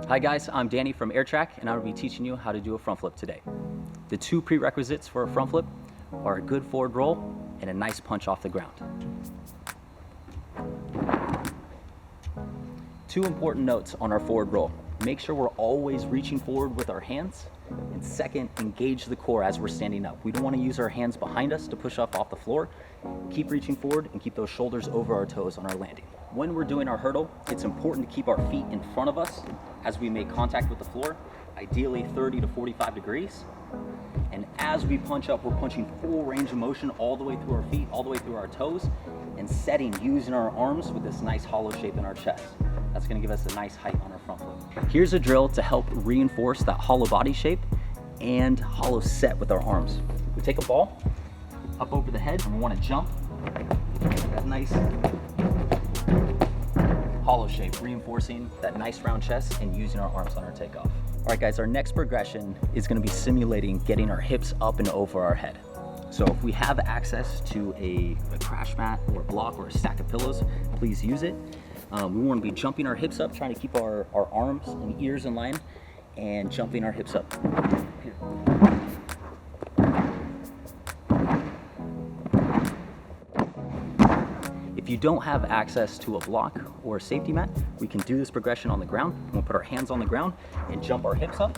Hi guys, I'm Danny from AirTrack and I will be teaching you how to do a front flip today. The two prerequisites for a front flip are a good forward roll and a nice punch off the ground. Two important notes on our forward roll. Make sure we're always reaching forward with our hands, and second, engage the core as we're standing up. We don't want to use our hands behind us to push off the floor. Keep reaching forward and keep those shoulders over our toes on our landing. When we're doing our hurdle, it's important to keep our feet in front of us as we make contact with the floor, ideally 30 to 45 degrees. And as we punch up, we're punching full range of motion all the way through our feet, all the way through our toes, and setting using our arms with this nice hollow shape in our chest. That's gonna give us a nice height on our front flip. Here's a drill to help reinforce that hollow body shape and hollow set with our arms. We take a ball up over the head and we wanna jump. That nice hollow shape, reinforcing that nice round chest and using our arms on our takeoff. All right guys, our next progression is gonna be simulating getting our hips up and over our head. So if we have access to a crash mat or a block or a stack of pillows, please use it. We want to be jumping our hips up, trying to keep our arms and ears in line, and jumping our hips up. Here. If you don't have access to a block or a safety mat, we can do this progression on the ground. We'll put our hands on the ground and jump our hips up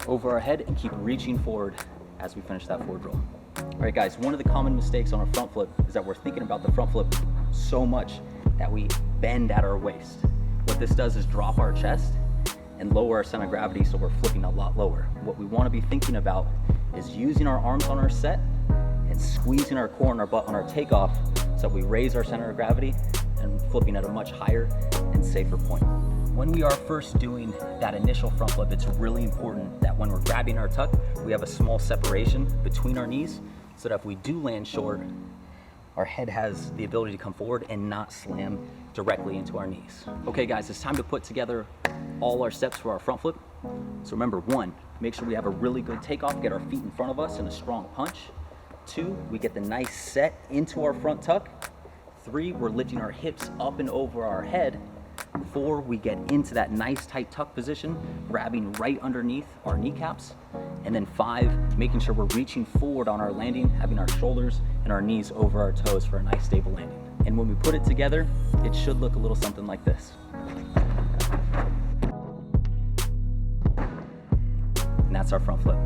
over our head and keep reaching forward as we finish that forward roll. All right guys, one of the common mistakes on a front flip is that we're thinking about the front flip so much that we bend at our waist. What this does is drop our chest and lower our center of gravity, so we're flipping a lot lower. What we want to be thinking about is using our arms on our set and squeezing our core and our butt on our takeoff so that we raise our center of gravity and flipping at a much higher and safer point. When we are first doing that initial front flip, it's really important that when we're grabbing our tuck, we have a small separation between our knees so that if we do land short, our head has the ability to come forward and not slam directly into our knees. Okay guys, it's time to put together all our steps for our front flip. So remember, 1, make sure we have a really good takeoff, get our feet in front of us and a strong punch. 2, we get the nice set into our front tuck. 3, we're lifting our hips up and over our head. 4, we get into that nice tight tuck position, grabbing right underneath our kneecaps. And then 5, making sure we're reaching forward on our landing, having our shoulders and our knees over our toes for a nice stable landing. And when we put it together, it should look a little something like this. And that's our front flip.